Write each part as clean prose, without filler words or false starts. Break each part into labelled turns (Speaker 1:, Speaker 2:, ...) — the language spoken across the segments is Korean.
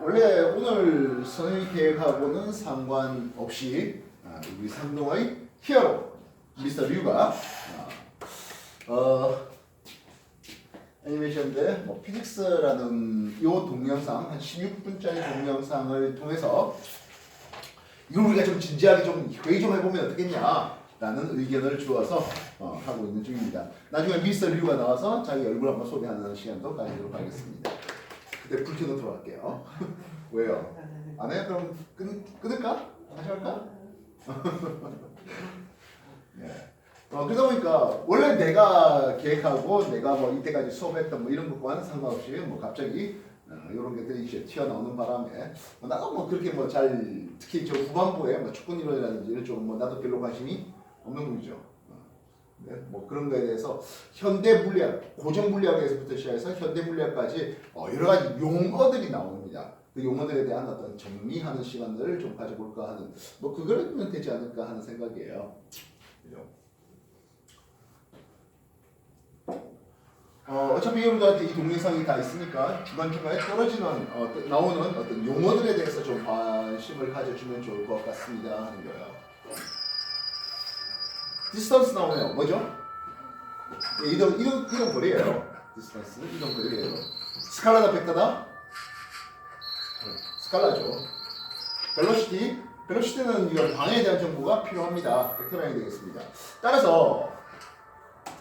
Speaker 1: 원래 오늘 선생님 계획하고는 상관없이 우리 상동의 히어로 미스터 류가 애니메이션인데 뭐 피직스라는 이 동영상 한 16분짜리 동영상을 통해서 이걸 우리가 좀 진지하게 좀 회의 좀 해보면 어떻겠냐 라는 의견을 주어서 하고 있는 중입니다. 나중에 미스터 류가 나와서 자기 얼굴 한번 소개하는 시간도 가지도록 하겠습니다. 그때 불 켜놓도록 할게요. 왜요? 안 해요? 그럼 끊을까? 다시 할까? 네. 그러다 보니까 원래 내가 계획하고 내가 뭐 이때까지 수업했던 뭐 이런 것과는 상관없이 뭐 갑자기 이런 것들이 이제 튀어나오는 바람에 나도 뭐 그렇게 뭐 잘 특히 저 후반부에 뭐 축구 이론이라든지 이런 쪽은 뭐 나도 별로 관심이 없는 분이죠. 네, 뭐 그런 거에 대해서 현대 물리학, 고전 물리학에서부터 시작해서 현대 물리학까지 여러 가지 용어들이 나옵니다. 그 용어들에 대한 어떤 정리하는 시간들을 좀 가져볼까 하는 뭐 그거면 되지 않을까 하는 생각이에요. 그죠? 어차피 여러분들한테 이 동영상이 다 있으니까 중간중간에 떨어지는 나오는 어떤 용어들에 대해서 좀 관심을 가져주면 좋을 것 같습니다 하는 거예요. 디스턴스 나오네요. 뭐죠? 이동 거리예요. 디스턴스 이동 거리예요. 스칼라다 벡터다? 스칼라죠. 벨로시티는 이런 방향에 대한 정보가 필요합니다. 벡터라인이 되겠습니다. 따라서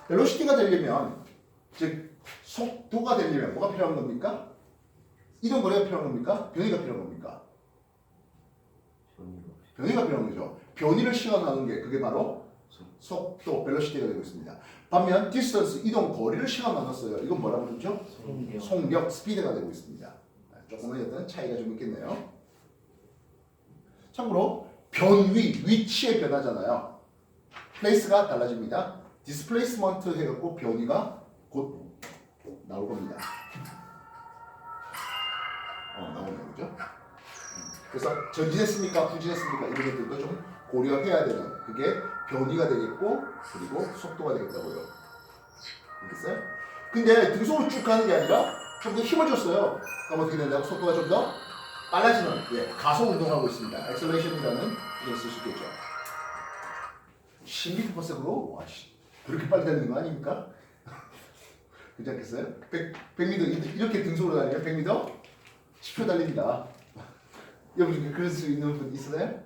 Speaker 1: 벨로시티가 되려면 즉 속도가 되려면 뭐가 필요한 겁니까? 이동 거리가 필요한 겁니까? 변이가 필요한 겁니까? 변이가 필요한 거죠. 변이를 시간하는 게 그게 바로 속도, 벨로시티가 되고 있습니다. 반면 디스턴스, 이동 거리를 시간 나눴어요. 이건 뭐라고 그러죠? 속력, 스피드가 되고 있습니다. 조금은 어떤 차이가 좀 있겠네요. 참고로 변위, 위치의 변화잖아요. 플레이스가 달라집니다. 디스플레이스먼트 해갖고 변이가 곧 나올 겁니다. 나오네요, 그죠? 그래서 전진했습니까, 후진했습니까 이런 것들도 좀 고려해야 되는 그게 변이가 되겠고 그리고 속도가 되겠다고요. 알겠어요? 근데 등속으로 쭉 가는 게 아니라 좀 더 힘을 줬어요. 그럼 어떻게 된다고? 속도가 좀 더 빨라지는 가속 운동하고 있습니다. 엑셀레이션이라는 이걸 쓸 수 있겠죠. 10m/s로 와, 그렇게 빨리 달리는 거 아닙니까? 그렇지 않겠어요? 100m 이렇게 등속으로 다니면 100m 10초 달립니다. 여러분 그럴 수 있는 분 있으세요?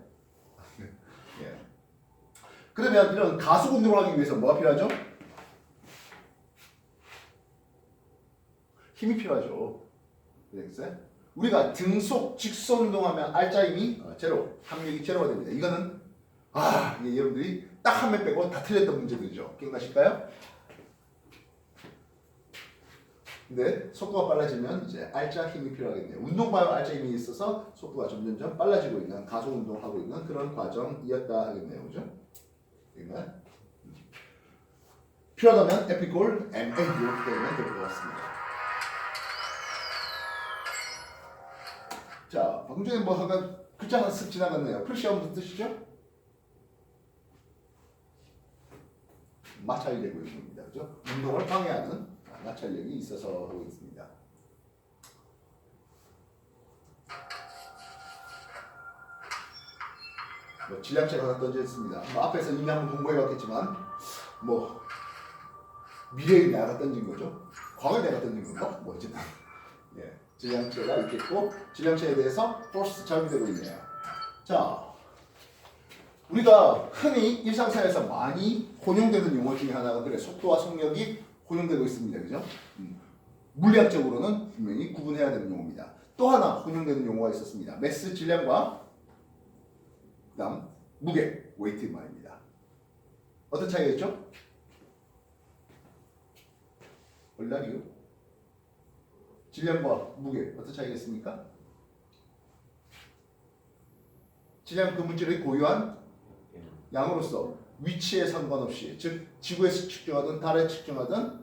Speaker 1: 예. 그러면 이런 가속 운동을 하기 위해서 뭐가 필요하죠? 힘이 필요하죠. 알겠어요? 우리가 등속 직선 운동하면 알짜 힘이 제로, 합력이 제로가 됩니다. 이거는 이게 여러분들이 딱 한 명 빼고 다 틀렸던 문제들이죠. 기억나실까요? 근데 속도가 빨라지면 이제 알짜 힘이 필요하겠네요. 운동과의 알짜 힘이 있어서 속도가 점점점 빨라지고 있는 가속 운동을 하고 있는 그런 과정이었다 하겠네요. 그죠? 그러니까 필요하다면 F=ma 이렇게 되면 될 것 같습니다. 자, 방금 전에 뭐 하나 글자 하나 쓱 지나갔네요. 프레시아 무슨 뜻이죠? 마찰이 되고 있는 겁니다. 그죠? 운동을 방해하는 마찰력이 있어서 하고 있습니다. 뭐 질량책 하나 던졌습니다. 뭐 앞에서 이미 한번 공부해봤겠지만 뭐 미래의 내가 던진 거죠. 과거에 내가 던진 건가? 뭐 어쨌든 질량체가 있겠고 질량체에 대해서 포스 적용되고 있네요. 자, 우리가 흔히 일상생활에서 많이 혼용되는 용어 중에 하나가 그래 속도와 속력이 혼용되고 있습니다. 그죠? 물리학적으로는 분명히 구분해야 되는 용어입니다. 또 하나 혼용되는 용어가 있었습니다. 매스 질량과 그다음 무게, 웨이트 말입니다. 어떤 차이가 있죠? 얼라리요? 질량과 무게 어떤 차이가 있습니까? 질량 그 물질의 고유한 양으로서 위치에 상관없이 즉 지구에서 측정하든 달에 측정하든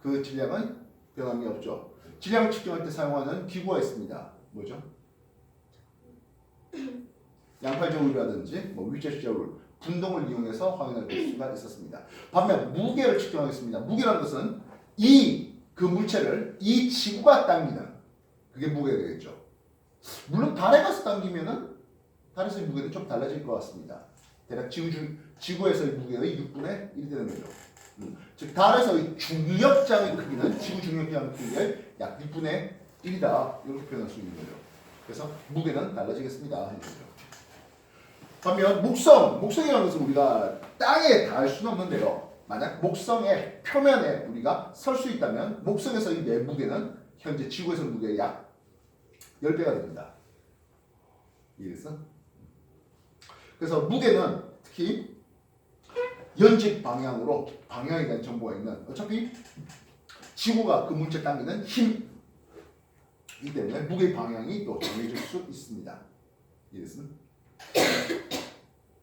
Speaker 1: 그 질량은 변함이 없죠. 질량을 측정할 때 사용하는 기구가 있습니다. 뭐죠? 양팔저울이라든지 뭐 윗접시저울, 분동을 이용해서 확인할 수가 있었습니다. 반면 무게를 측정하겠습니다. 무게라는 것은 이 그 물체를 이 지구가 당기는 그게 무게가 되겠죠. 물론 달에 가서 당기면은 달에서의 무게는 좀 달라질 것 같습니다. 대략 지구에서의 무게의 6분의 1이 되는 거죠. 즉 달에서의 중력장의 크기는 지구 중력장의 크기의 약 6분의 1이다. 이렇게 표현할 수 있는 거죠. 그래서 무게는 달라지겠습니다. 반면 목성이라는 것은 우리가 땅에 닿을 수는 없는데요. 만약 목성의 표면에 우리가 설 수 있다면 목성에서의 내 무게는 현재 지구에서 무게의 약 10배가 됩니다. 이해됐어? 그래서 무게는 특히 연집 방향으로 방향에 대한 정보가 있는 어차피 지구가 그 물체 당기는 힘이기 때문에 무게의 방향이 또 정해질 수 있습니다. 이해됐어?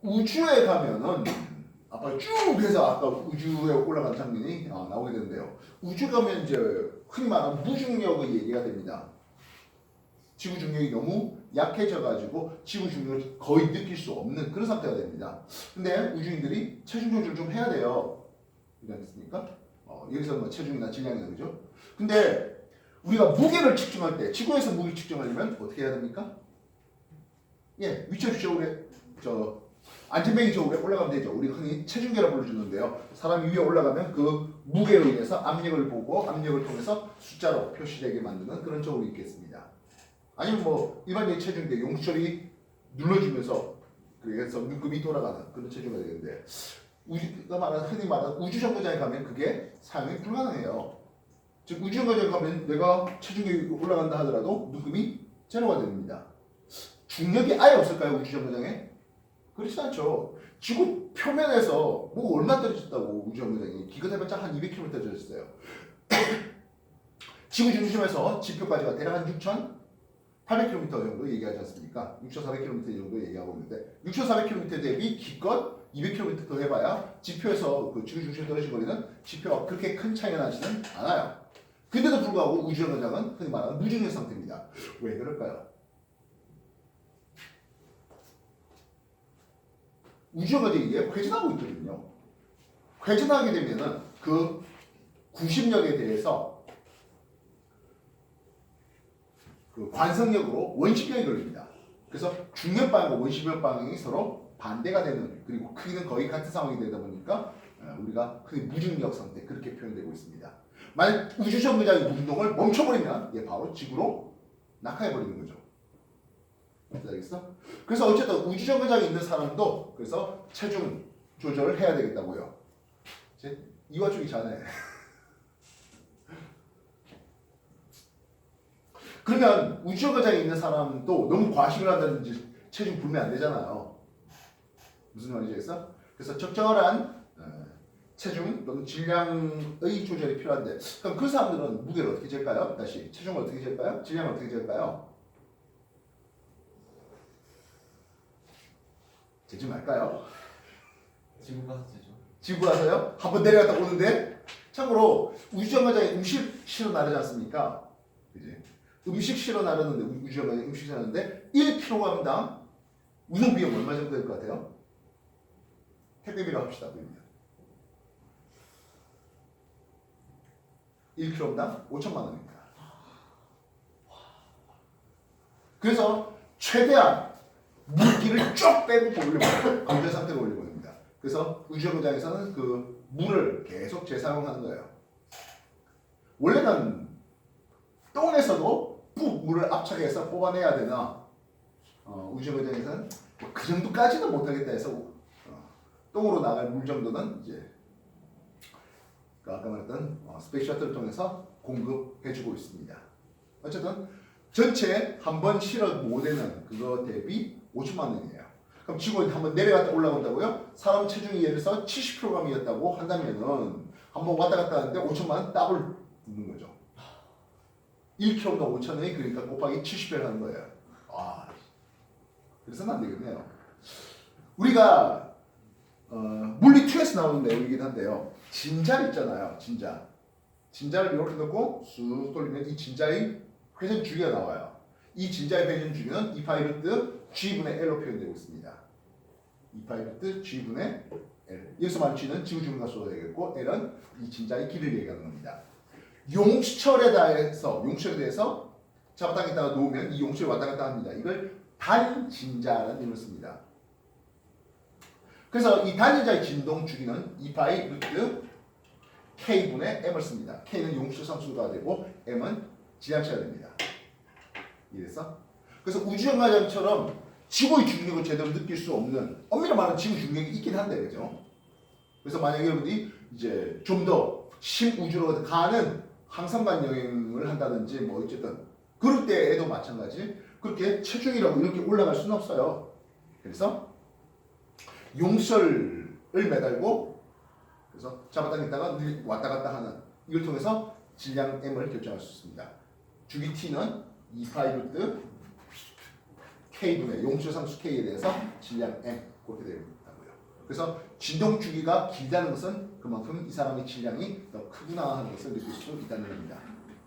Speaker 1: 우주에 가면은 아까 쭉 해서 아까 우주에 올라간 장면이 나오게 되는데요. 우주 가면 이제 흔히 말하는 무중력의 얘기가 됩니다. 지구 중력이 너무 약해져가지고 지구 중력을 거의 느낄 수 없는 그런 상태가 됩니다. 근데 우주인들이 체중 조절 좀 해야 돼요. 그렇지 않습니까? 여기서 뭐 체중이나 질량이나 그죠? 근데 우리가 무게를 측정할 때 지구에서 무게 측정하려면 어떻게 해야 됩니까? 예, 위치 저울에 안전뱅이 저울에 올라가면 되죠. 우리 흔히 체중계라 불러주는데요. 사람이 위에 올라가면 그 무게에 의해서 압력을 보고 압력을 통해서 숫자로 표시되게 만드는 그런 저울이 있겠습니다. 아니면 뭐 일반적인 체중계 용수철이 눌러주면서 그래서 눈금이 돌아가는 그런 체중이 되는데 흔히 말하는 우주정거장에 가면 그게 사용이 불가능해요. 즉 우주정거장에 가면 내가 체중이 올라간다 하더라도 눈금이 제로가 됩니다. 중력이 아예 없을까요? 우주정거장에? 그렇지 않죠. 지구 표면에서 뭐 얼마 떨어졌다고 우주정거장이 기껏해봤자 한 200km 떨어졌어요. 지구 중심에서 지표까지가 대략 한 6,800km 정도 얘기하지 않습니까? 6,400km 정도 얘기하고 있는데 6,400km 대비 기껏 200km 더 해봐야 지표에서 그 지구 중심에 떨어진 거리는 지표가 그렇게 큰 차이가 나지는 않아요. 근데도 불구하고 우주정거장은 흔히 말하는 무중력 상태입니다. 왜 그럴까요? 우주정거장이 이게 회전하고 있거든요. 회전하게 되면은 그 구심력에 대해서 그 관성력으로 원심력이 걸립니다. 그래서 중력 방향과 원심력 방향이 서로 반대가 되는 그리고 크기는 거의 같은 상황이 되다 보니까 우리가 흔히 무중력 상태 그렇게 표현되고 있습니다. 만약 우주정거장의 운동을 멈춰버리면 얘 바로 지구로 낙하해버리는 거죠. 알겠어? 그래서 어쨌든 우주정거장에 있는 사람도 그래서 체중 조절을 해야 되겠다고요. 이 와중이 자네. 그러면 우주정거장에 있는 사람도 너무 과식을 한다든지 체중 불면 안 되잖아요. 무슨 말인지 알겠어? 그래서 적절한 체중 또는 질량의 조절이 필요한데 그럼 그 사람들은 무게를 어떻게 잴까요? 다시 체중을 어떻게 잴까요? 질량을 어떻게 잴까요? 재지 말까요?
Speaker 2: 지구 가서 재죠.
Speaker 1: 지구 가서요? 한번 내려갔다 오는데 참고로 우주정거장에 음식 실어 나르지 않습니까? 그지? 음식 실어 나르는데 우주정거장에 음식 실어 나르는데 1kg당 운송 비용 얼마 정도 될 것 같아요? 택배비로 합시다. 그러면 1kg당 5천만 원입니다. 그래서 최대한 물기를 쭉 빼고 올려버려요. 건조 상태로 올려버립니다. 그래서 우주정거장에서는 그 물을 계속 재사용하는 거예요. 원래는 똥에서도 푹 물을 압착해서 뽑아내야 되나 우주정거장에서는 그 정도까지는 못하겠다 해서 똥으로 나갈 물 정도는 이제 아까 말했던 스페이스 셔틀을 통해서 공급해주고 있습니다. 어쨌든 전체 한 번 실어 모으는 그거 대비 5천만 원이에요. 그럼 지구에 한번 내려갔다 올라온다고요? 사람 체중이 예를 들어서 70kg이었다고 한다면은 한번 왔다 갔다 하는데 5천만 원 더블 붙는 거죠. 1kg당 5천 원이 그러니까 곱하기 70배를 하는 거예요. 그래서는 안 되겠네요. 우리가 물리 2에서 나오는 내용이긴 한데요. 진자 있잖아요. 진자를 이렇게 넣고 쑥 돌리면 이 진자의 회전 주기가 나와요. 이 진자의 회전 주기는 2파이 루트 G분의 L로 표현되고 있습니다. 2파이 루트 G분의 L. 여기서 말하는 G는 지구 중력가속도가 되겠고 L은 이 진자의 길이를 얘기하는 겁니다. 용철에 대해서 잡아당겼다가 놓으면 이 용철이 왔다 갔다 합니다. 이걸 단진자라는 이름을 씁니다. 그래서 이 단진자의 진동 주기는 2파이 루트 K분의 M을 씁니다. K는 용출 상수가 되고 M은 질량차가 됩니다. 이해됐어? 그래서 우주정거장처럼 지구의 중력을 제대로 느낄 수 없는, 엄밀히 말하면 지구 중력이 있긴 한데, 그죠? 그래서 만약에 여러분이 이제 좀 더 심우주로 가는 항성간 여행을 한다든지 뭐 어쨌든 그럴 때에도 마찬가지 그렇게 체중이라고 이렇게 올라갈 수는 없어요. 그래서 용설을 매달고 그래서 잡아당겼다가 왔다 갔다 하는 이걸 통해서 질량 M을 결정할 수 있습니다. 주기 T는 2파이 루트 K분의 용출상수 K에 대해서 질량 M 그렇게 되고요. 그래서 진동 주기가 길다는 것은 그만큼 이 사람의 질량이 더 크구나 하는 것을 느낄 수 있다는 겁니다.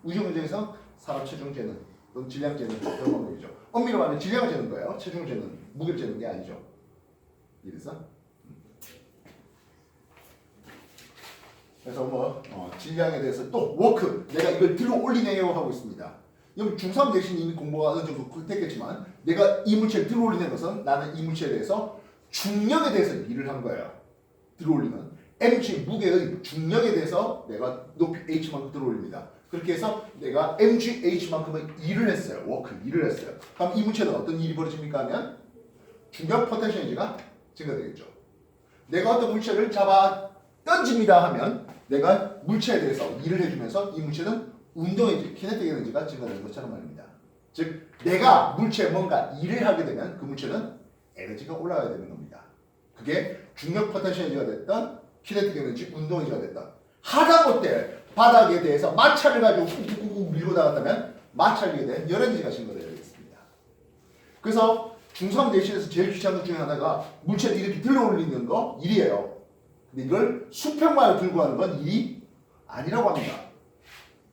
Speaker 1: 우주 문제에서 사람 체중 재는 또는 질량 재는 그런 방법이죠. 엄밀히 말하면 질량을 재는 거예요. 체중을 재는, 무게를 재는 게 아니죠. 이래서 그래서 뭐 질량에 대해서 또 워크 내가 이걸 들어 올리네요 하고 있습니다. 여기 중3 대신 이미 공부가 어느 정도 됐겠지만 내가 이 물체를 들어 올리는 것은 나는 이 물체에 대해서 중력에 대해서 일을 한 거예요. 들어 올리는 mg 무게의 중력에 대해서 내가 높이 h만큼 들어 올립니다. 그렇게 해서 내가 mgh만큼의 일을 했어요. 워크 일을 했어요. 그럼 이 물체는 어떤 일이 벌어집니까 하면 중력 포텐셜 에너지가 증가되겠죠. 내가 어떤 물체를 잡아 던집니다 하면 내가 물체에 대해서 일을 해주면서 이 물체는 운동에너지, 키네틱 에너지가 증가되는 것처럼 말입니다. 즉 내가 물체에 뭔가 일을 하게 되면 그 물체는 에너지가 올라가야 되는 겁니다. 그게 중력 포텐셜 에너지가 됐던 키네틱 에너지, 운동 에너지가 됐던 하다못해 바닥에 대해서 마찰을 가지고 꾹꾹꾹 밀고 나갔다면 마찰력에 대한 열 에너지가 증가되어야 되겠습니다. 그래서 중3 내신에서 제일 귀찮은 것 중에 하나가 물체를 이렇게 들어 올리는 거 일이에요. 근데 이걸 수평만을 들고 하는 건 일이 아니라고 합니다.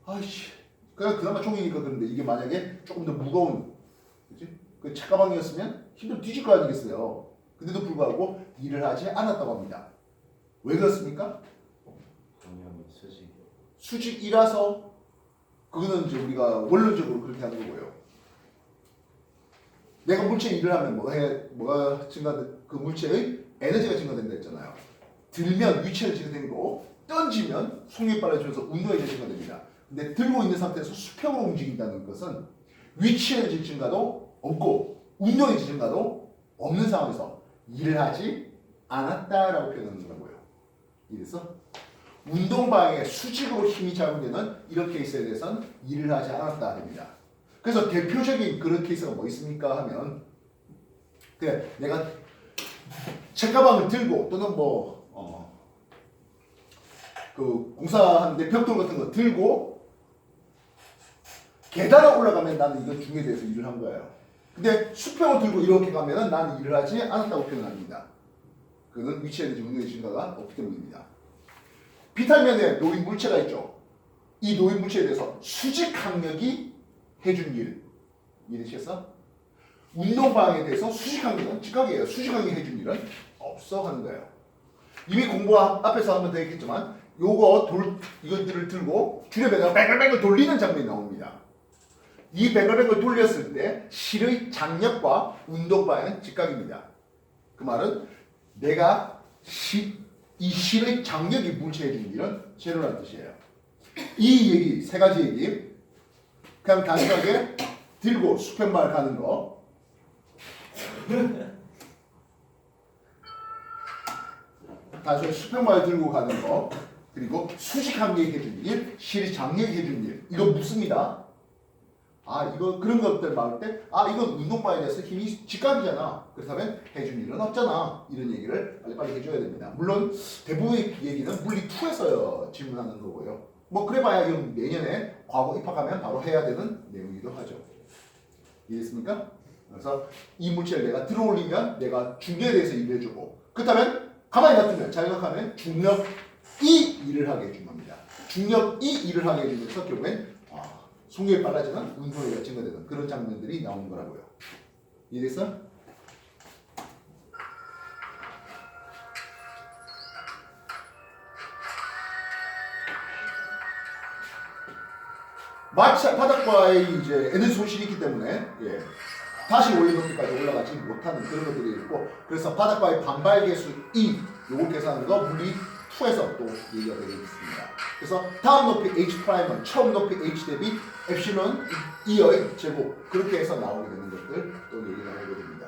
Speaker 1: 아이씨, 그나마 종이니까 그런데 이게 만약에 조금 더 무거운, 그치? 그 책가방이었으면 힘들어 뒤질 거 아니겠어요. 근데도 불구하고 일을 하지 않았다고 합니다. 왜 그렇습니까?
Speaker 2: 당연히 수직.
Speaker 1: 수직이라서 그거는 이제 우리가 원론적으로 그렇게 하는 거고요. 내가 물체에 일을 하면 뭐가 그 물체의 에너지가 증가된다 했잖아요. 들면 위치를 증가되고 던지면 속력이 빨라지면서 운동이 증가됩니다. 근데 들고 있는 상태에서 수평으로 움직인다는 것은 위치 에너지 증가도 없고 운동 에너지 증가도 없는 상황에서 일을 하지 않았다라고 표현하는 거고요. 이래서 운동 방향에 수직으로 힘이 작용되는 이런 케이스에 대해서는 일을 하지 않았다 됩니다. 그래서 대표적인 그런 케이스가 뭐 있습니까 하면 내가 책가방을 들고 또는 그 공사하는데 벽돌 같은 거 들고 계단을 올라가면 나는 이건 중에 대해서 일을 한 거예요. 근데 수평을 들고 이렇게 가면은 나는 일을 하지 않았다고 표현합니다. 그는 위치에 대한 운동의 증가가 없기 때문입니다. 비탈면에 놓인 물체가 있죠. 이 놓인 물체에 대해서 수직 강력이 해준 일. 이해되셨어? 운동 방향에 대해서 수직 강력은 즉각이에요. 수직 강력이 해준 일은 없어 하는 거예요. 이미 공부 앞에서 한번 더 했겠지만 이것들을 들고 주변에서 뱅글뱅글 돌리는 장면이 나옵니다. 이 뱅글뱅글 돌렸을 때 실의 장력과 운동 방향은 즉각입니다. 그 말은 내가 이 실의 장력이 물체해 주는 일은 제로라는 뜻이에요. 이 얘기, 세 가지 얘기 그냥 단순하게 들고 수평발 가는 거 단순히 수평발 들고 가는 거 그리고 수직 강력이 해준 일, 실의 장력이 해준 일 이거 묻습니다. 이거 그런 것들 말할 때 이건 운동방에 대해서 힘이 직각이잖아. 그렇다면 해준 일은 없잖아. 이런 얘기를 빨리빨리 해줘야 됩니다. 물론 대부분의 얘기는 물리 2에서 질문하는 거고요. 뭐 그래봐야 내년에 과거 입학하면 바로 해야 되는 내용이기도 하죠. 이해됐습니까? 그래서 이 물체를 내가 들어올리면 내가 중력에 대해서 일을 해주고 그렇다면 가만히 놔두면 자연각하면 중력이 일을 하게 해준 겁니다. 중력이 일을 하게 해주면서 결국엔 속력이 빨라지는 운동이 증가되는 그런 장면들이 나오는 거라고요. 이해됐어? 바닥바의 이제 에너지 손실이 있기 때문에 다시 원래 높이까지 올라가지 못하는 그런 것들이 있고, 그래서 바닥바의 반발 계수 E 요걸 계산하는 거 물리 2에서 또 얘기가 되겠습니다. 그래서 다음 높이 H'은 처음 높이 H 대비 엡실론 E의 제곱, 그렇게 해서 나오게 되는 것들 또 얘기를 하게 됩니다.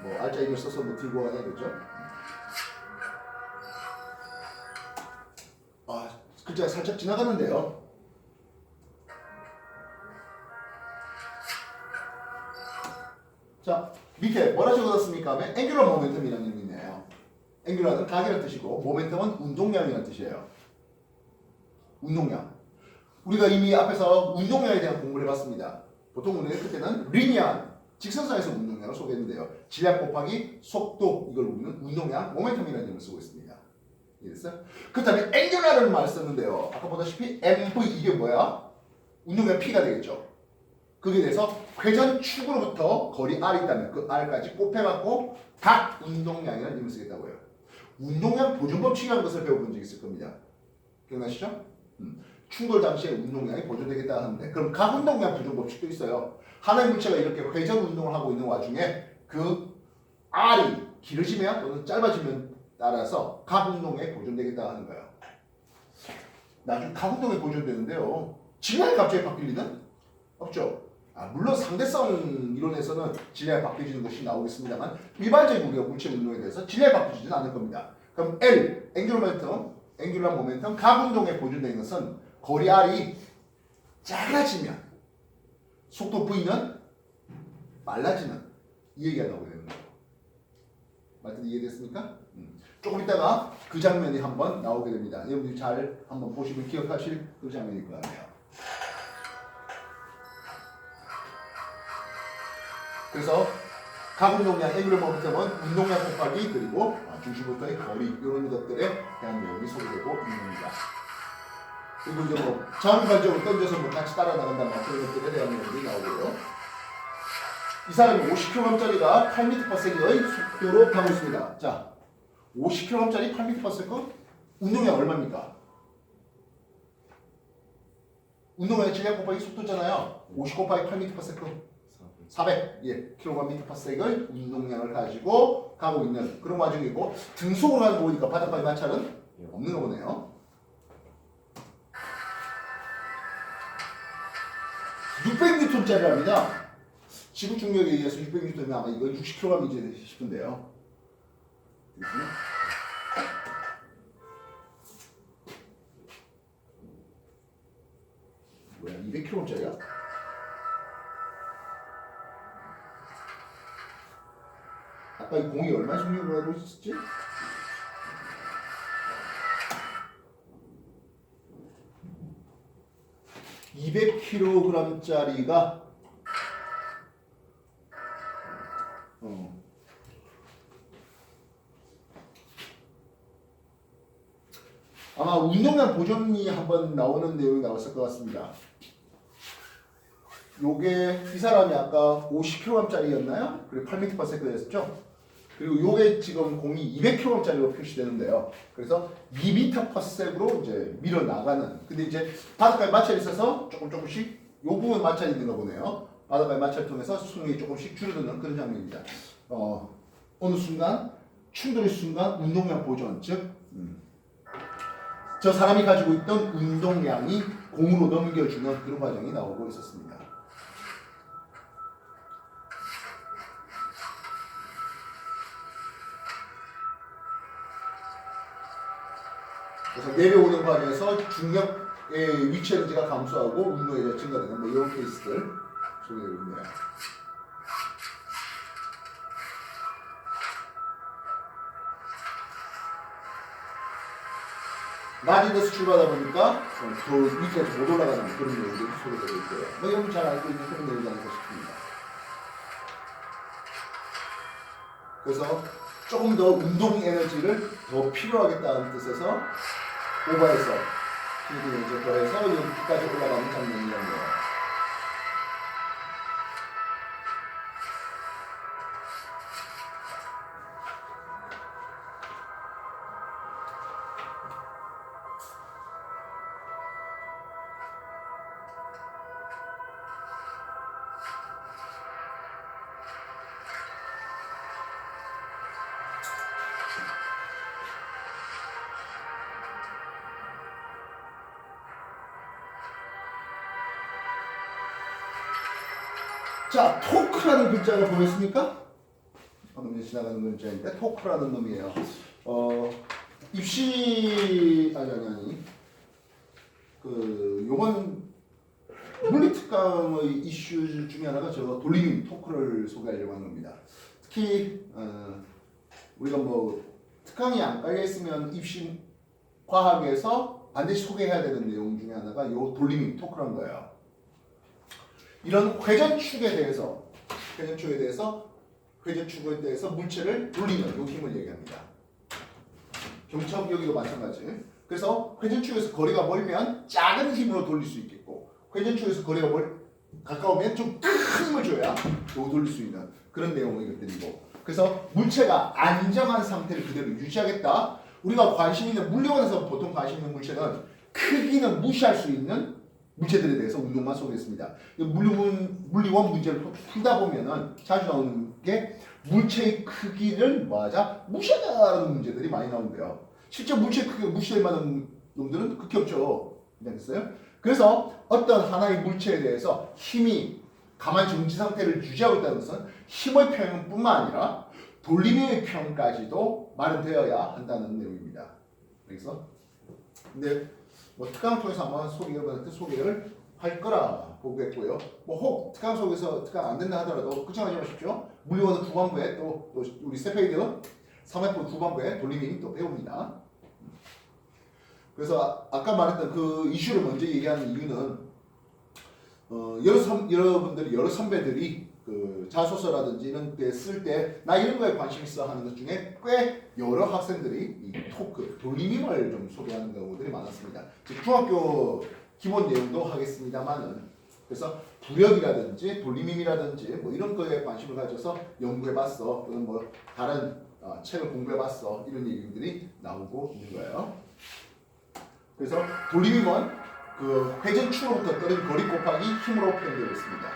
Speaker 1: 뭐 알짜임을 써서 뭐 들고 가야 되죠. 아, 글자가 살짝 지나가는데요. 자, 밑에 뭐라 적어놨습니까? 하면 앵귤러 모멘텀이라는 이름이 있네요. 앵귤러는 각이라는 뜻이고 모멘텀은 운동량이라는 뜻이에요. 운동량. 우리가 이미 앞에서 운동량에 대한 공부를 해봤습니다. 보통 우리는 그때는 리니어한 직선상에서 운동량을 소개했는데요. 질량 곱하기 속도, 이걸 우리는 운동량, 모멘텀이라는 이름을 쓰고 있습니다. 이해됐어요? 그 다음에 앵귤러라는 말을 썼는데요. 아까 보다시피 MV, 이게 뭐야? 운동량 P가 되겠죠. 거기에 대해서 회전축으로부터 거리 R이 있다면 그 R까지 곱해갖고 각 운동량이라는 이름을 쓰겠다고요. 운동량 보존법칙이라는 것을 배워본 적이 있을 겁니다. 기억나시죠? 충돌 당시에 운동량이 보존되겠다 하는데, 그럼 각 운동량 보존법칙도 있어요. 하나의 물체가 이렇게 회전 운동을 하고 있는 와중에 그 R이 길어지면 또는 짧아지면 따라서 각 운동에 보존되겠다 하는 거예요. 나중에 각 운동에 보존되는데요. 질량이 갑자기 바뀔 리는 없죠. 물론 상대성 이론에서는 질량이 바뀌어지는 것이 나오겠습니다만 일반적인 우리가 물체 운동에 대해서 질량이 바뀌어지지는 않을 겁니다. 그럼 L, 앵귤러 모멘텀, 각 운동에 보존되는 것은 거리 R이 작아지면 속도 V는 빨라지는, 이 얘기가 나오게 되는 거예요. 말뜻 이해됐습니까? 조금 있다가 그 장면이 한번 나오게 됩니다. 여러분들이 잘 한번 보시면 기억하실 그 장면일 것 같네요. 그래서 각 운동량 앵귤러 모멘텀은 운동량 곱하기 그리고 중심부터의 거리, 이런 것들에 대한 내용이 소개되고 있는 겁니다. 그리고 이제 뭐 자원관적으로 던져서 뭐 같이 따라 나간다, 뭐 그런 것들에 대한 내용이 나오고요. 이 사람이 50kg짜리가 8m/s의 속도로 가고 있습니다. 자, 50kg짜리 8m/s 운동량 얼마입니까? 운동량의 질량 곱하기 속도잖아요. 50 곱하기 8m/s 400 kg/s를 운동량을 가지고 가고 있는 그런 와중이고, 등속으로 가는 거 보니까 바닥바위 마찰은 없는 거 보네요. 600N짜리랍니다. 지구 중력에 의해서 600N면 아마 이거 60kg이지 싶은데요. 뭐야, 200kg짜리야? 아까 이 공이 얼마 중력을 알고 있었지? (200kg짜리가) 아마 운동량 보존이 한번 나오는 내용이 나왔을 것 같습니다. 요게 이 사람이 아까 50kg짜리였나요? 그리고 8m/s였죠? 그리고 요게 지금 공이 200kg짜리로 표시되는데요. 그래서 2m/s로 이제 밀어 나가는. 근데 이제 바닷가에 마찰이 있어서 조금씩 요 부분 마찰이 있는 거 보네요. 바닷가에 마찰을 통해서 속력이 조금씩 줄어드는 그런 장면입니다. 어느 순간 충돌의 순간 운동량 보존, 즉 저 사람이 가지고 있던 운동량이 공으로 넘겨주는 그런 과정이 나오고 있었습니다. 그래서 내려오는 과정에서 중력의 위치 에너지가 감소하고 운동에너지가 증가되는 뭐 이런 케이스들 소개되고 있네요. 낮은 데서 출발하다 보니까 더 밑까지 못 올라가는 그런 내용들이 소개되고 있고요. 뭐 여러분 잘 알고 있는 그런 내용이 아닐까 싶습니다. 그래서 조금 더 운동 에너지를 더 필요하겠다는 뜻에서 오버해서 운동 에너지를 더해서 여기까지 올라가는 장면이라는 거예요. 자, 토크라는 글자가 보였습니까? 방금 전에 지나가는 글자인데 토크라는 놈이에요. 입시 아니 그 요번 물리특강의 이슈 중에 하나가 저 돌리미 토크를 소개하려고 하는 겁니다. 특히 우리가 뭐 특강이 안 깔려 있으면 입시 과학에서 반드시 소개해야 되는 내용 중에 하나가 요 돌리미 토크라는 거예요. 이런 회전축에 대해서 물체를 돌리는 요 힘을 얘기합니다. 경첩 여기도 마찬가지. 그래서 회전축에서 거리가 멀면 작은 힘으로 돌릴 수 있겠고 회전축에서 거리가 가까우면 좀 큰 힘을 줘야 또 돌릴 수 있는 그런 내용의 것들이고 그래서 물체가 안정한 상태를 그대로 유지하겠다. 우리가 관심 있는 물리원에서 보통 관심 있는 물체는 크기는 무시할 수 있는 물체들에 대해서 운동만 소개했습니다. 물리원 문제를 풀다 보면은 자주 나오는 게 물체의 크기를 무시하자라는 문제들이 많이 나오는데요. 실제 물체 크기가 무시될 만한 놈들은 극히 없죠. 됐어요? 그래서 어떤 하나의 물체에 대해서 힘이 가만 정지 상태를 유지하고 있다는 것은 힘의 표현뿐만 아니라 돌림의 표현까지도 마련되어야 한다는 내용입니다. 그래서 근데 뭐 특강을 통해서 아마 소개를 할 거라 보겠고요. 뭐 혹 특강 속에서 특강 안 된다 하더라도 걱정하지 마십시오. 물리원은 후반부에 또 우리 세페이드 3회프 후반부에 돌림이 또 배웁니다. 그래서 아까 말했던 그 이슈를 먼저 얘기하는 이유는 여러 선배들이 그 자소서라든지 이런 데 쓸 때 나 이런 거에 관심 있어 하는 것 중에 꽤 여러 학생들이 이 토크, 돌리밈을 좀 소개하는 경우들이 많았습니다. 즉 중학교 기본 내용도 하겠습니다만은 그래서 부력이라든지 돌리밈이라든지 뭐 이런 거에 관심을 가져서 연구해봤어 또는 뭐 다른 책을 공부해봤어 이런 얘기들이 나오고 있는 거예요. 그래서 돌리밈은 그 회전축으로부터 떨어진 거리 곱하기 힘으로 표현되고 있습니다.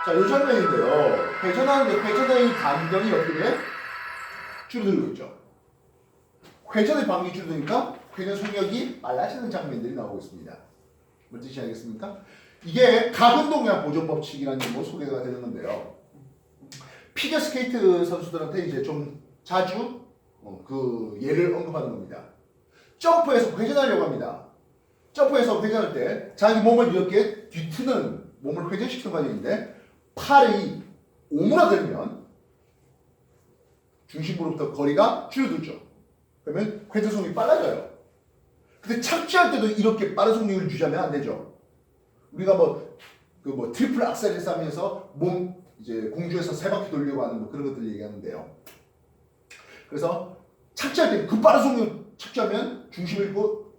Speaker 1: 자, 이 장면인데요. 회전의 반경이 어떻게 돼? 줄어들고 있죠. 회전의 반경이 줄어드니까 회전 속력이 빨라지는 장면들이 나오고 있습니다. 뭔 뜻인지 알겠습니까? 이게 가운동량 보존 법칙이라는 뭐 소개가 되는 건데요. 피겨 스케이트 선수들한테 이제 좀 자주 그 예를 언급하는 겁니다. 점프해서 회전하려고 합니다. 점프해서 회전할 때 자기 몸을 이렇게 뒤트는 몸을 회전시키는 과정인데 팔이 오므라들면 중심부로부터 거리가 줄어들죠. 그러면 회전 속력이 빨라져요. 근데 착지할 때도 이렇게 빠른 속력을 유지하면 안 되죠. 우리가 트리플 악셀을 쌓으면서 몸 이제 공중에서 3바퀴 돌려고 하는 뭐 그런 것들 얘기하는데요. 그래서 착지할 때 그 빠른 속력 착지하면 중심을 잃고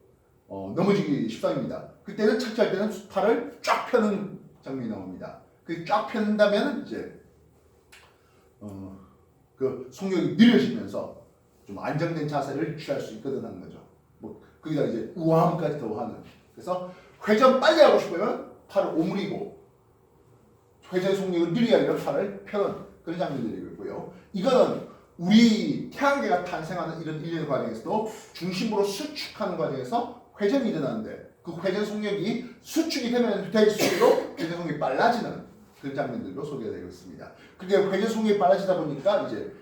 Speaker 1: 넘어지기 십상입니다. 그때는 착지할 때는 팔을 쫙 펴는 장면이 나옵니다. 그 쫙 펴는다면 이제 그 속력이 느려지면서 좀 안정된 자세를 취할 수 있거든 하는 거죠. 뭐 거기다 이제 우아함까지 더하는. 그래서 회전 빨리 하고 싶으면 팔을 오므리고 회전 속력을 느리게 하려면 팔을 펴는 그런 장면들이 있고요. 이거는 우리 태양계가 탄생하는 이런 일련의 과정에서도 중심으로 수축하는 과정에서 회전이 일어나는데 그 회전 속력이 수축이 되면 될수록 회전 속력이 빨라지는 그런 장면들도 소개가 되고 있습니다. 그게 회전 속력이 빨라지다 보니까 이제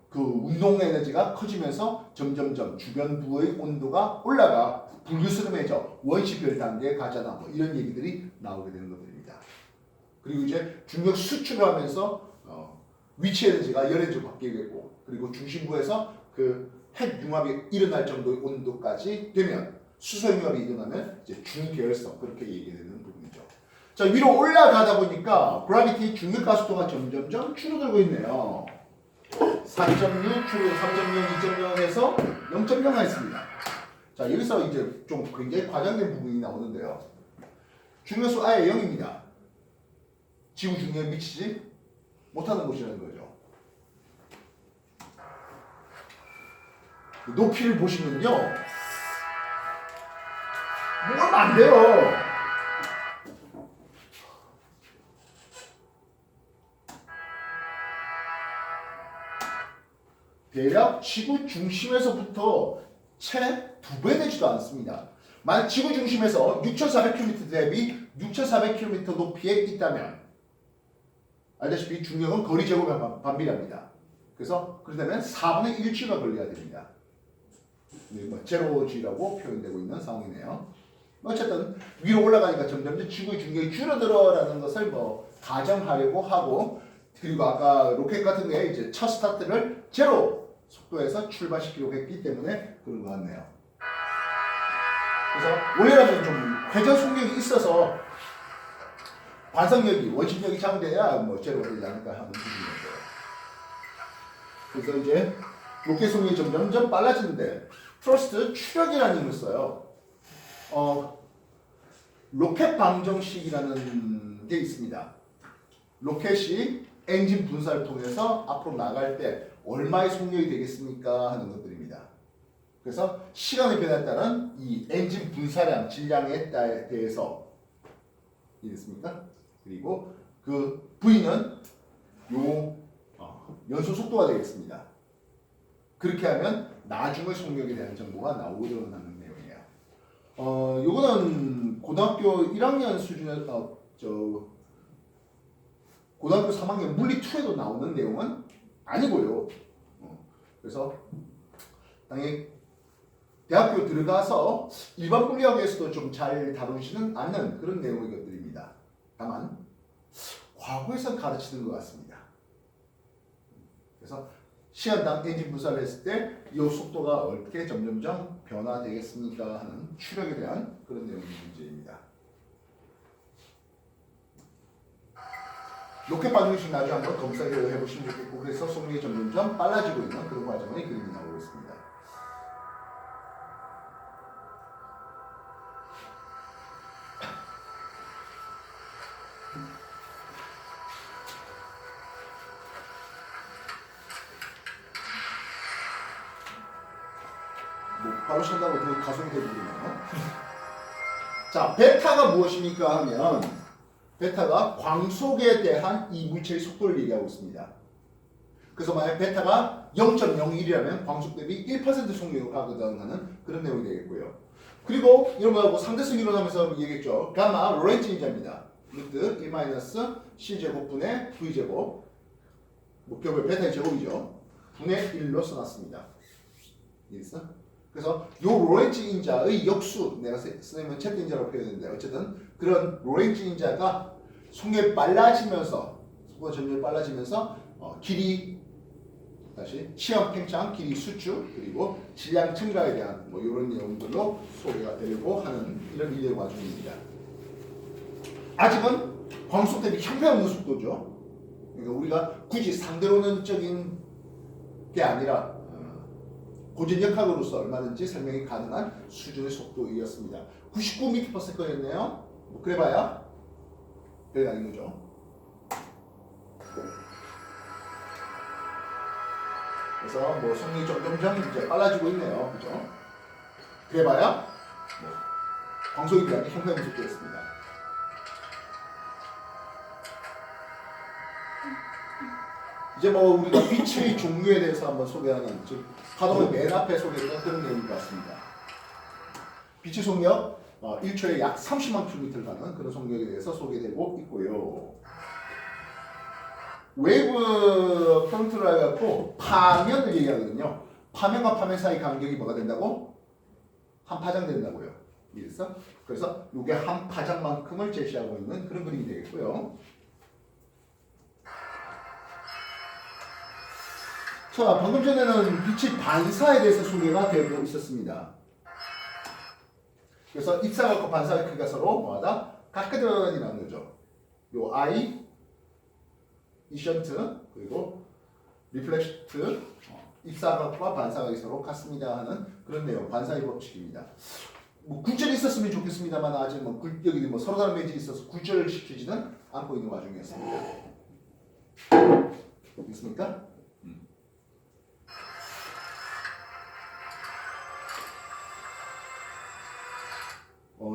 Speaker 1: 그 운동 에너지가 커지면서 점점점 주변 부의 온도가 올라가 불규스름해져 원시별 단계에 가잖아 뭐 이런 얘기들이 나오게 되는 것들입니다. 그리고 이제 중력 수축을 하면서 위치 에너지가 열 에너지로 바뀌겠고 그리고 중심부에서 그 핵 융합이 일어날 정도의 온도까지 되면 수소 융합이 일어나면 이제 중계열성 그렇게 얘기되는 부분이죠. 자 위로 올라가다 보니까 그라비티 중력 가속도가 점점점 줄어들고 있네요. 4.6 줄어 3.0, 2.0에서 0.0 하였습니다. 자 여기서 이제 좀 굉장히 과장된 부분이 나오는데요. 중력수 아예 0입니다. 지구 중력에 미치지 못하는 곳이라는 거죠. 높이를 보시면요. 뭐가 안 돼요. 대략 지구 중심에서부터 채 2배 되지도 않습니다. 만약 지구 중심에서 6,400km 대비 6,400km 높이에 있다면 알다시피 중력은 거리 제곱에 반비례합니다. 그래서 그렇다면 4분의 1g가 걸려야 됩니다. 제로g라고 표현되고 있는 상황이네요. 어쨌든 위로 올라가니까 점점 지구의 중력이 줄어들어라는 것을 가정하려고 하고, 그리고 아까 로켓 같은 게 이제 첫 스타트를 제로 속도에서 출발시키려고 했기 때문에 그런 것 같네요. 그래서 원래라면 좀 회전 속력이 있어서 반성력이 원심력이 작용돼야 제로가 되지 않을까 하는 부분인데요. 그래서 이제 로켓 속력이 점점 빨라지는데 트러스트 추력이라는 힘을 써요. 로켓 방정식이라는 게 있습니다. 로켓이 엔진 분사를 통해서 앞으로 나갈 때 얼마의 속력이 되겠습니까 하는 것들입니다. 그래서 시간의 변화에 따른 이 엔진 분사량, 질량에 대해서 이해됐습니까? 그리고 그 V는 요 연소 속도가 되겠습니다. 그렇게 하면 나중의 속력에 대한 정보가 나오려는 내용이에요. 요거는 고등학교 1학년 수준의 고등학교 3학년 물리 2에도 나오는 내용은 아니고요. 그래서 당연히 대학교 들어가서 일반 물리학에서도 좀 잘 다루지는 않는 그런 내용의 것들입니다. 다만 과거에서 가르치는 것 같습니다. 그래서 시간당 엔진 분사를 했을 때 이 속도가 어떻게 점점점 변화되겠습니까 하는 추력에 대한 그런 내용의 문제입니다. 로켓 방정식 나중에 한번 검사를 해보시면 좋겠고, 그래서 속력이 점점점 빨라지고 있는 그런 과정의 그림이 나오고 있습니다. 바로 친다고 그 가속이 되거든요. 자, 베타가 무엇입니까 하면 베타가 광속에 대한 이 물체의 속도를 얘기하고 있습니다. 그래서 만약 베타가 0.01이라면 광속 대비 1% 속력을 가거든 하는 그런 내용이 되겠고요. 그리고 이런 거하고 상대성 이론하면서 얘기했죠. 가마 로렌츠 인자입니다. 루트 1-c제곱 분의 v제곱, 결국 베타의 제곱이죠. 분의 1로 써놨습니다. 이해했어? 그래서 요 로렌츠 인자의 역수, 내가 선생님은 채트 인자라고 표현했는데 어쨌든 그런 로렌츠 인자가 속력이 빨라지면서, 속도가 점점 빨라지면서 길이, 다시 시험 팽창, 길이 수축, 그리고 질량 증가에 대한 이런 내용들로 소개가 되려고 하는 이런 일의 과정입니다. 아직은 광속 대비 형편없는 속도죠. 그러니까 우리가 굳이 상대론적인 게 아니라 고전역학으로서 얼마든지 설명이 가능한 수준의 속도이었습니다. 99m/s였네요. 그래봐야 별게 아닌 거죠. 그래서 속력이 점점 이제 빨라지고 있네요. 그죠? 그래봐야 광속에 비하면 형편없는 속도였습니다. 이제 우리가 빛의 종류에 대해서 한번 소개하는, 즉 파동의 맨 앞에 소개했던 그런 내용인 것 같습니다. 빛의 속력 1초에 약 30만 킬로미터를 가는 그런 속력에 대해서 소개되고 있고요. 웨이브 프론트로 해갖고 파면을 얘기하거든요. 파면과 파면 사이 간격이 뭐가 된다고? 한 파장 된다고요. 이해했어? 그래서 이게 한 파장만큼을 제시하고 있는 그런 그림이 되겠고요. 자, 방금 전에는 빛의 반사에 대해서 소개가 되고 있었습니다. 그래서 입사각과 반사의 크기가 서로 뭐하다? 같거든이라는 거죠. 요 I, 이션트, 그리고 리플렉트, 입사각과 반사각이 서로 같습니다 하는 그런 내용, 반사의 법칙입니다. 굴절이 있었으면 좋겠습니다만 아직 여기 서로 다른 매질이 있어서 굴절을 시키지는 않고 있는 와중이었습니다. 있습니까?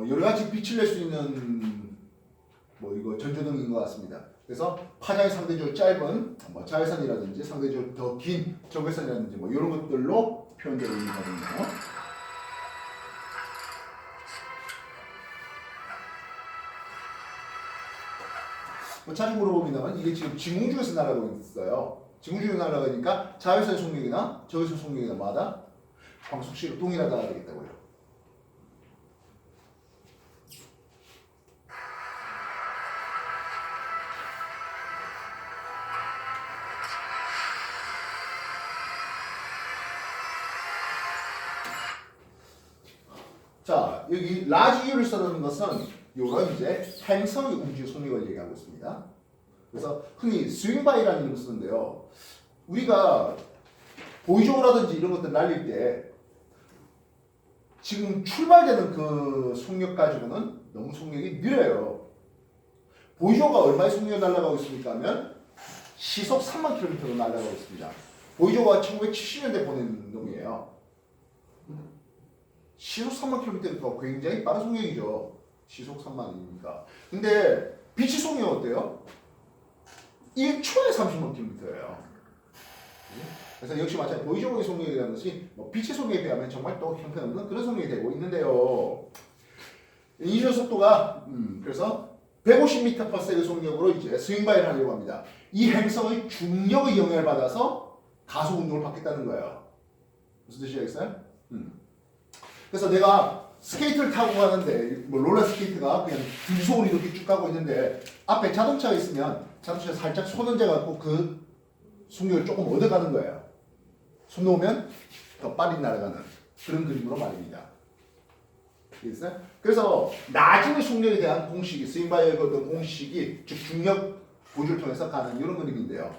Speaker 1: 여러 가지 빛을 낼 수 있는 이거 전조등인 것 같습니다. 그래서 파장이 상대적으로 짧은 자외선이라든지 상대적으로 더 긴 적외선이라든지 이런 것들로 표현되고 있는 거거든요. 자주 물어보면 이게 지금 진공 중에서 날아가고 있어요. 진공 중에서 날아가니까 자외선 속력이나 저외선 속력이나 마다 광속시로 동일하다 되겠다고요. 자, 여기 라지 U를 써놓은 것은 이런 이제 행성의 움직임 속력을 얘기하고 있습니다. 그래서 흔히 스윙바이라는 이름을 쓰는데요. 우리가 보이저우라든지 이런 것들 날릴 때 지금 출발되는 그 속력 가지고는 너무 속력이 느려요. 보이저우가 얼마의 속력을 날아가고 있습니까 하면 시속 3만 km로 날아가고 있습니다. 보이저우가 1970년대 보낸 놈이에요. 시속 3만 km니까 굉장히 빠른 속력이죠. 시속 3만이니까. 근데 빛의 속력은 어때요? 1초에 30만 km예요. 그래서 역시 마찬가지로 보이저우의 속력이라는 것이 뭐 빛의 속력에 비하면 정말 또 형편없는 그런 속력이 되고 있는데요. 이전 속도가 그래서 150m/s 속력으로 이제 스윙바이를 하려고 합니다. 이 행성의 중력의 영향을 받아서 가속 운동을 받겠다는 거예요. 무슨 뜻이 있어요? 그래서 내가 스케이트를 타고 가는데 뭐 롤러 스케이트가 그냥 등속으로 이렇게 쭉 가고 있는데 앞에 자동차가 있으면 자동차에 살짝 손 얹어갖고 그 속력을 조금 얻어가는 거예요. 손 놓으면 더 빨리 날아가는 그런 그림으로 말입니다. 알겠어요? 그래서 나중에 속력에 대한 공식이 스윙바이의 어떤 공식이 즉 중력 보조를 통해서 가는 이런 그림인데요.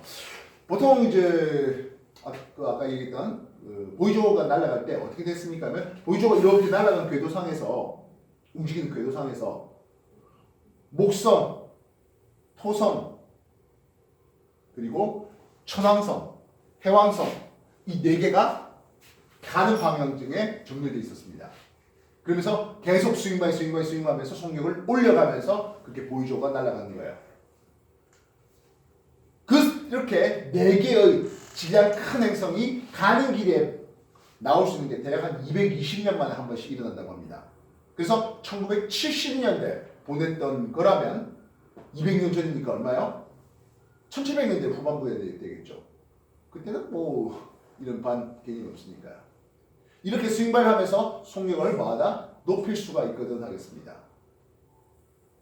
Speaker 1: 보통 이제 아까 얘기했던 보이저우가 날아갈 때 어떻게 됐습니까? 하면 보이저우가 이렇게 날아가는 궤도상에서 움직이는 궤도상에서 목성, 토성, 그리고 천왕성, 해왕성 이 네 개가 가는 방향 중에 정렬되어 있었습니다. 그러면서 계속 스윙하면서 속력을 올려가면서 그렇게 보이저우가 날아가는 거예요. 이렇게 네 개의 질량 큰 행성이 가는 길에 나올 수 있는 게 대략 한 220년 만에 한 번씩 일어난다고 합니다. 그래서 1970년대 보냈던 거라면 200년 전이니까 얼마요? 1700년대 후반부에 되겠죠. 그때는 뭐 이런 반 개념이 없으니까요. 이렇게 스윙바이를 하면서 속력을 마다 높일 수가 있거든 하겠습니다.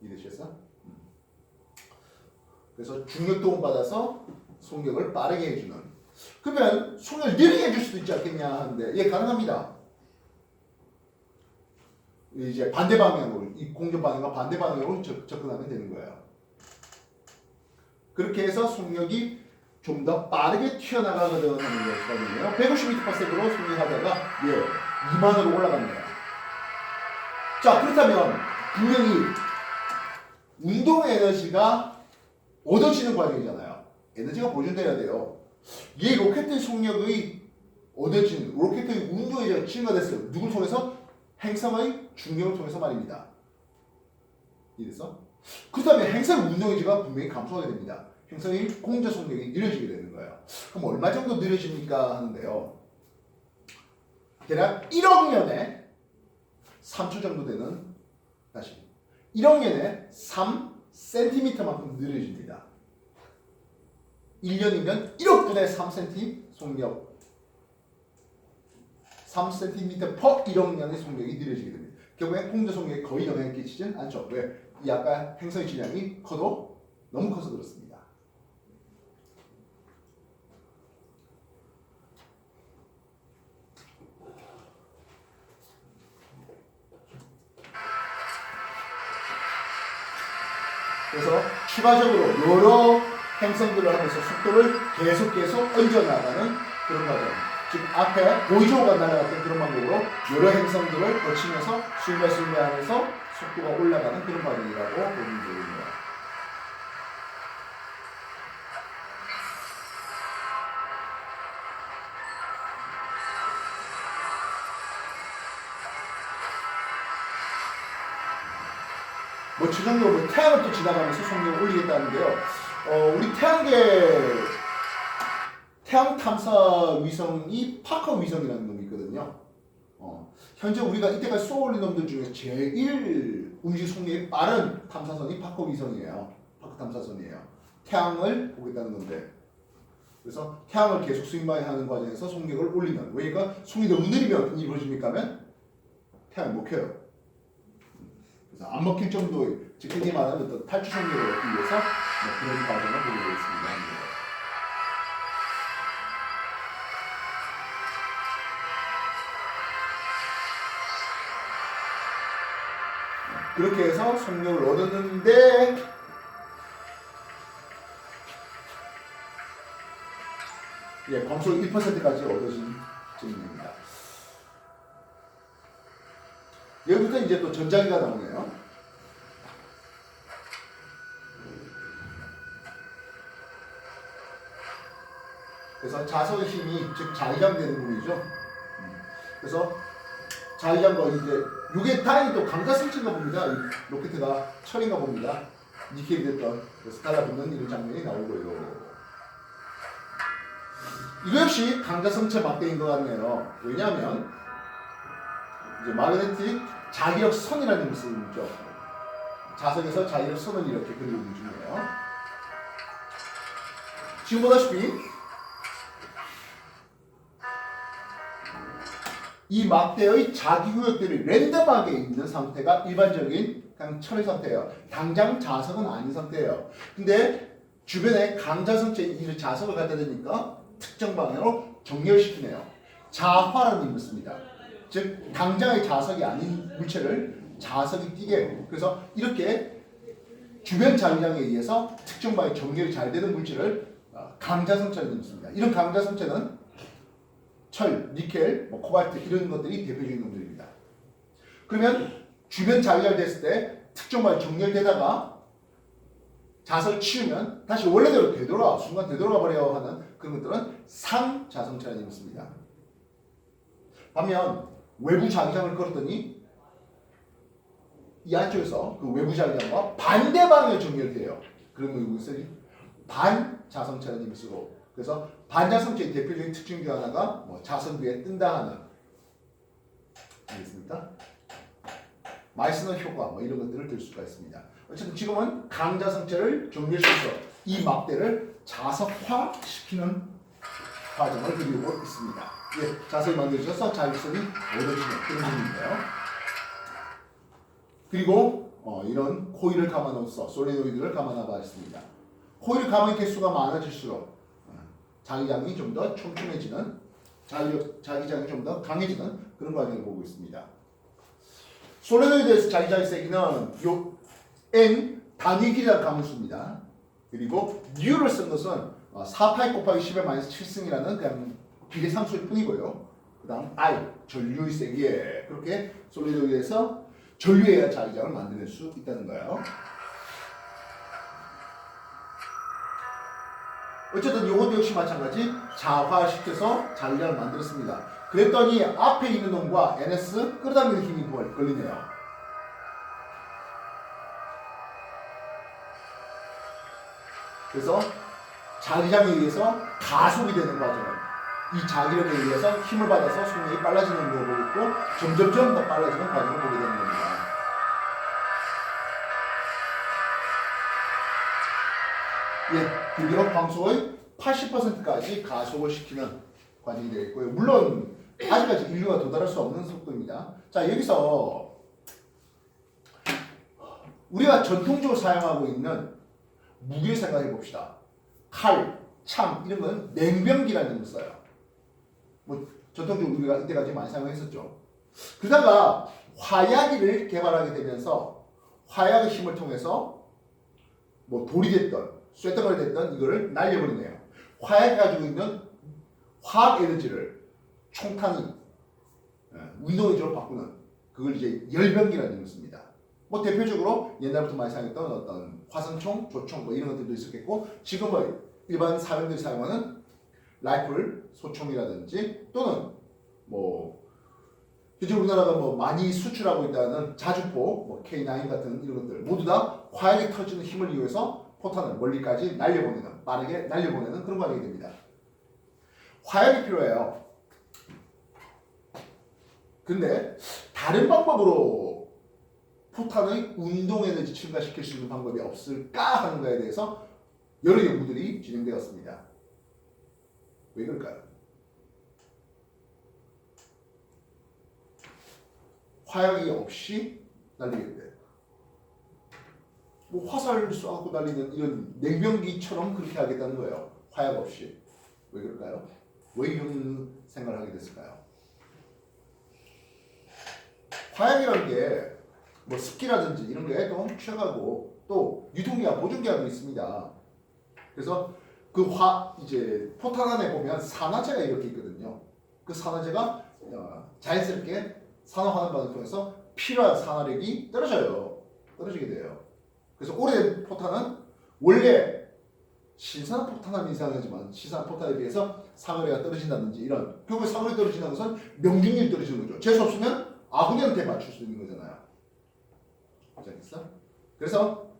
Speaker 1: 이해되셨어? 그래서 중력 도움 받아서 속력을 빠르게 해주는. 그러면 속력을 느리게 해줄 수도 있지 않겠냐 하는데 예 가능합니다. 이제 반대 방향으로 이 공전 반응과 반대 방향으로 접근하면 되는 거예요. 그렇게 해서 속력이 좀 더 빠르게 튀어나가거든 하는 거거든요. 150m/s로 속력하다가 예 2만으로 올라갑니다. 자 그렇다면 분명히 운동 에너지가 얻어지는 과정이잖아요. 에너지가 보존돼야 돼요. 이 로켓의 속력의 얻어진 로켓의 운동이 증가됐어요. 누굴 통해서? 행성의 중력을 통해서 말입니다. 이래서 그렇다면 행성의 운동에너지가 분명히 감소하게 됩니다. 행성의 공전 속력이 느려지게 되는 거예요. 그럼 얼마 정도 느려집니까 하는데요. 대략 1억 년에 3초 정도 되는 1억 년에 3cm만큼 느려집니다. 1년이면 1억 분의 3cm 속력 3cm per 1억 년의 속력이 느려지게 됩니다. 결국엔 공전 속력에 거의 영향을 끼치진 않죠. 왜? 이 아까 행성의 질량이 커도 너무 커서 그렇습니다. 그래서 추가적으로 여러 행성들을 하면서 속도를 계속 얹어나가는 그런 과정. 즉 앞에 보이저우가 날아갔던 그런 방법으로 여러 행성들을 거치면서 스윙하면서 속도가 올라가는 그런 과정이라고 보면 되겠네요. 뭐 최종적으로 태양을 또 지나가면서 속력을 올리겠다는데요. 우리 태양 탐사 위성이 파커 위성이라는 놈이 있거든요. 현재 우리가 이때까지 쏘아올린 놈들 중에 제일 움직 속력이 빠른 탐사선이 파커 위성이에요. 파크 탐사선이에요. 태양을 보겠다는 건데 그래서 태양을 계속 스윙 방향하는 과정에서 속력을 올리면 왜니까 속이 너무 느리면 어떤 일이 벌어집니까 하면 태양이 못 켜요. 그래서 안 먹힐 정도의 즉 흔히 말하는 어떤 탈출 속력을 얻기 위해서 그런 과정을 보게 되겠습니다. 그렇게 해서 속력을 얻었는데 광속 1%까지 얻어진 증명입니다. 여기부터 이제 또 전자기가 나오네요. 그래서 자석의 힘이 즉 자기장되는 부분이죠. 그래서 자기장과 이제 이게 다행히 또 강자성체인가 봅니다. 이 로켓가 철인가 봅니다. 니켈이 됐던 그래서 달라붙는 이런 장면이 나오고요. 이거 역시 강자성체 막대인 것 같네요. 왜냐하면 이제 마그네틱 자기력 선이라는 것을 쓰죠. 자석에서 자기력 선을 이렇게 그리고 있는 중이에요. 지금 보다시피 이 막대의 자기구역들이 랜덤하게 있는 상태가 일반적인 그냥 철의 상태예요. 당장 자석은 아닌 상태예요. 근데 주변에 강자성체 이 자석을 갖다 대니까 특정 방향으로 정렬시키네요. 자화라는 의미를 씁니다. 즉 당장의 자석이 아닌 물체를 자석이 띄게 그래서 이렇게 주변 자기장에 의해서 특정 방향 정렬이 잘 되는 물질을 강자성체라는 의미를 씁니다. 이런 강자성체는 철, 니켈, 코발트 이런 것들이 대표적인 놈들입니다. 그러면 주변 자기장이 됐을 때 특정 방향 정렬되다가 자석을 치우면 다시 원래대로 되돌아 순간 되돌아 버려야 하는 그런 것들은 상자성체라는 의미를 씁니다. 반면 외부 자기장을 걸었더니 이 안쪽에서 그 외부 자기장과 반대 방향에 정렬돼요. 그러면 이것을 반자성체라는 의미를 쓰고 그래서 반자성체의 대표적인 특징 중 하나가 자석 위에 뜬다 하는 알겠습니까? 마이스너 효과 이런 것들을 들 수가 있습니다. 어쨌든 지금은 강자성체를 정렬시켜서 이 막대를 자석화시키는 과정을 그리고 있습니다. 예, 자석이 만들어져서 자율성이 얻어지는 그런 부분인데요. 그리고 이런 코일을 감아놓아서 솔리노이드를 감아놔봤습니다. 코일 감의 개수가 많아질수록 자기장이 좀 더 촘촘해지는 자기장이 좀 더 강해지는 그런 과정을 보고 있습니다. 솔레노이드에서 자기장의 세기는 요 N 단위 길이라는 가문수입니다. 그리고 U를 쓴 것은 4파이 곱하기 10의 마이너스 7승이라는 그냥 비례 상수일 뿐이고요. 그 다음 I 전류의 세기에 그렇게 솔레노이드에서 전류해야 자기장을 만들어낼 수 있다는 거예요. 어쨌든 이것도 역시 마찬가지 자화시켜서 자기장을 만들었습니다. 그랬더니 앞에 있는 놈과 NS 끌어당기는 힘이 걸리네요. 그래서 자기장에 의해서 가속이 되는 과정을 이 자기력에 의해서 힘을 받아서 속력이 빨라지는 걸 보고 있고 점점점 더 빨라지는 과정을 보게 되는 겁니다. 예, 비교적 광속의 80%까지 가속을 시키는 과정이 되겠고요. 물론 아직까지 인류가 도달할 수 없는 속도입니다. 자, 여기서 우리가 전통적으로 사용하고 있는 무기를 생각해 봅시다. 칼, 참 이런 건 냉병기라는 걸 써요. 전통적으로 우리가 이때까지 많이 사용했었죠. 그러다가 화약기를 개발하게 되면서 화약의 힘을 통해서 돌이 됐던 쇳덩어리 됐던 이거를 날려버리네요. 화약이 가지고 있는 화학 에너지를 총탄이 운동 에너지로 바꾸는 그걸 이제 열병기라는 걸 씁니다. 대표적으로 옛날부터 많이 사용했던 어떤 화성총, 조총 이런 것들도 있었겠고 지금의 일반 사병들이 사용하는 라이플, 소총이라든지 또는 현재 우리나라가 많이 수출하고 있다는 자주포, K9 같은 이런 것들 모두 다 화약이 터지는 힘을 이용해서 포탄을 멀리까지 날려보내는, 빠르게 날려보내는 그런 과정이 됩니다. 화약이 필요해요. 근데 다른 방법으로 포탄의 운동 에너지 증가시킬 수 있는 방법이 없을까 하는 거에 대해서 여러 연구들이 진행되었습니다. 왜 그럴까요? 화약이 없이 날리겠대. 뭐 화살 쏘고 날리는 이런 냉병기처럼 그렇게 하겠다는 거예요. 화약 없이. 왜 그럴까요? 왜 이런 생각을 하게 됐을까요? 화약이라는 게 뭐 습기라든지 이런 게 또 취약하고 또 유통기한, 보존기한도 있습니다. 그래서 그 이제 포탄 안에 보면 산화제가 이렇게 있거든요. 그 산화제가 자연스럽게 산화하는 방을 통해서 필요한 산화력이 떨어지게 돼요. 그래서 오래된 포탄은 원래 신선한 포탄은 이상하지만 신선한 포탄에 비해서 사거리가 떨어진다든지 이런 결국에 사거리 떨어진다는 것은 명중률이 떨어지는 거죠. 재수 없으면 아군한테 맞출 수 있는 거잖아요. 알겠어? 그래서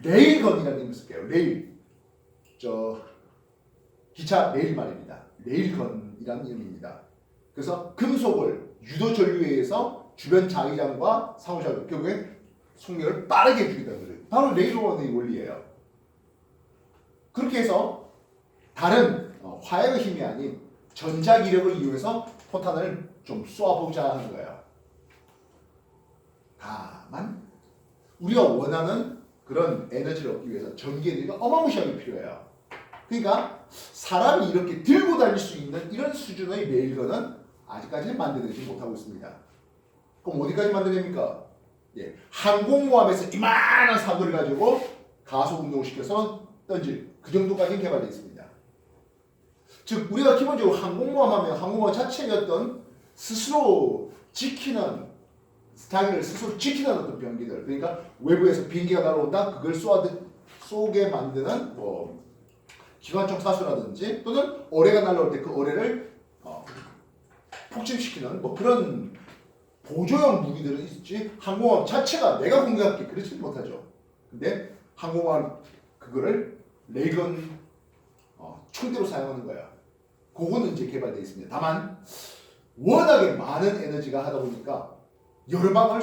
Speaker 1: 레일건이라는 이름을 쓸게요. 레일. 기차 레일 말입니다. 레일건이라는 이름입니다. 그래서 금속을 유도 전류에 의해서 주변 자기장과 상호작용, 결국에 속력을 빠르게 해주겠다는 거죠. 바로 레일건의 원리예요. 그렇게 해서 다른 화약의 힘이 아닌 전자기력을 이용해서 포탄을 좀 쏘아보자 하는 거예요. 다만 우리가 원하는 그런 에너지를 얻기 위해서 전기 에너지가 어마무시하게 필요해요. 그러니까 사람이 이렇게 들고 다닐 수 있는 이런 수준의 레일건은 아직까지는 만들어내지 못하고 있습니다. 그럼 어디까지 만들어냅니까? 예, 항공모함에서 이만한 사거리를 가지고 가속 운동을 시켜서 던질 그 정도까지 개발되어 있습니다. 즉 우리가 기본적으로 항공모함 하면 항공모함 자체의 어떤 스스로 지키는 자기를 스스로 지키는 어떤 병기들, 그러니까 외부에서 비행기가 날아온다 그걸 쏘게 만드는 뭐 기관총 사수라든지 또는 어뢰가 날아올 때 그 어뢰를 폭침시키는 뭐 그런 보조형 무기들은 있지 항공모함 자체가 내가 공격할게 그렇지 못하죠. 근데 항공모함 그거를 레일건 총대로 사용하는 거야. 그거는 이제 개발되어 있습니다. 다만 워낙에 많은 에너지가 하다 보니까 여러 방을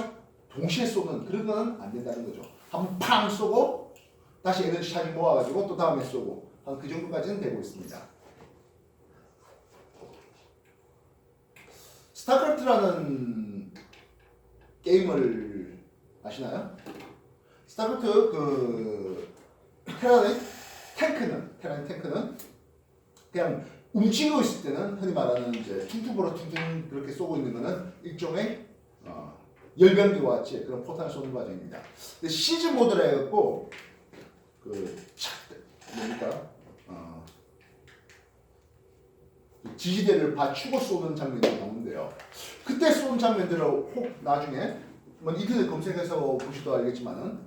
Speaker 1: 동시에 쏘는 그런 건 안 된다는 거죠. 한번 팡 쏘고 다시 에너지 차지 모아가지고 또 다음에 쏘고 한 그 정도까지는 되고 있습니다. 스타크래프트라는 게임을 아시나요? 스타크래프트 그 테란의 탱크는 그냥 움직이고 있을 때는 흔히 말하는 이제 퉁퉁보로 퉁퉁 그렇게 쏘고 있는 거는 일종의 열변기와 같이 그런 포탄을 쏘는 과정입니다. 근데 시즈 모드라 해갖고 뭡니까? 지지대를 받추고 쏘는 장면이 나오는데요. 그때 쏘는 장면들을 혹 나중에 뭐 인터넷 검색해서 보시도 알겠지만은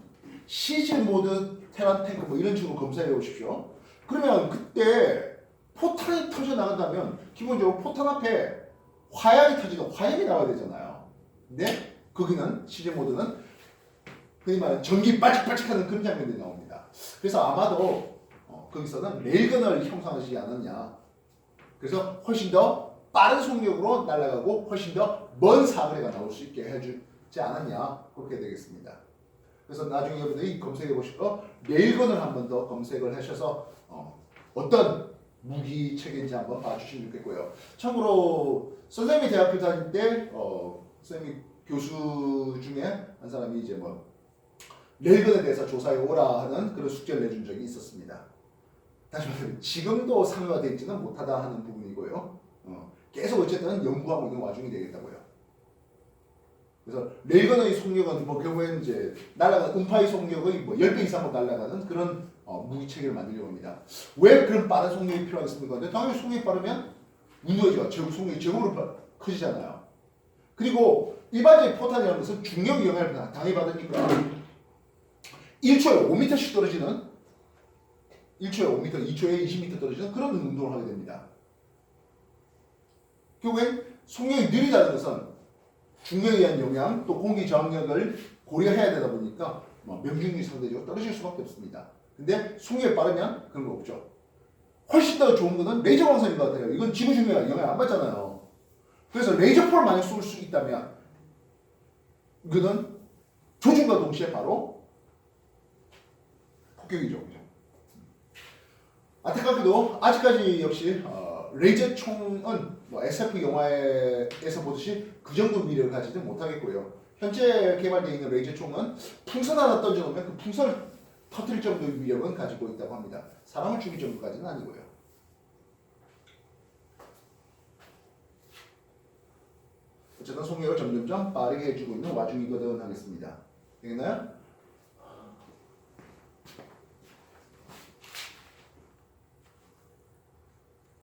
Speaker 1: 시즈 모드 테란 탱크 뭐 이런 식으로 검색해 보십시오. 그러면 그때 포탄이 터져 나간다면 기본적으로 포탄 앞에 화약이 터지고 화약이 나와야 되잖아요. 근데 거기는 시즈 모드는 흔히 말하는 전기 빠직빠직하는 그런 장면들이 나옵니다. 그래서 아마도 거기서는 레일건을 형성하지 않았냐. 그래서 훨씬 더 빠른 속력으로 날아가고 훨씬 더 먼 사거리가 나올 수 있게 해주지 않았냐. 그렇게 되겠습니다. 그래서 나중에 여러분들이 검색해 보실 거 레일건을 한 번 더 검색을 하셔서 어떤 무기 체계인지 한번 봐주시면 좋겠고요. 참고로 선생님이 대학교 다닐 때 선생님 교수 중에 한 사람이 이제 뭐 레일건에 대해서 조사해 오라 하는 그런 숙제를 내준 적이 있었습니다. 다시 말하면 지금도 상용화되어 있지는 못하다 하는 부분이고요. 계속 어쨌든 연구하고 있는 와중이 되겠다고요. 그래서 레일건의 속력은 뭐 결국에는 이제 날아가는 음파의 속력의 뭐 10배 이상으로 날아가는 그런 무기 체계를 만들려고 합니다. 왜 그런 빠른 속력이 필요하겠습니까? 근데 당연히 속력이 빠르면 운동이죠. 속력이 제곱으로 커지잖아요. 그리고 일반적인 포탄이라는 것은 중력 영향을 당해받으니까 1초에 5m씩 떨어지는 1초에 5m, 2초에 20m 떨어지는 그런 운동을 하게 됩니다. 결국엔 속력이 느리다는 것은 중력에 의한 영향, 또 공기 저항력을 고려해야 되다 보니까 명중률이 상대적으로 떨어질 수밖에 없습니다. 근데 속력이 빠르면 그런 거 없죠. 훨씬 더 좋은 거는 레이저 광선인 것 같아요. 이건 지구 중력에 영향 안 받잖아요. 그래서 레이저포를 만약 쏠 수 있다면 이거는 조준과 동시에 바로 폭격이죠. 그죠? 안타깝게도 아직까지 역시 레이저 총은 뭐 SF 영화에서 보듯이 그 정도 위력을 가지지 못하겠고요. 현재 개발되어 있는 레이저 총은 풍선 하나 던져놓으면 그 풍선을 터뜨릴 정도의 위력은 가지고 있다고 합니다. 사람을 죽일 정도까지는 아니고요. 어쨌든 속력을 점점점 빠르게 해주고 있는 와중이거든 하겠습니다. 되겠나요?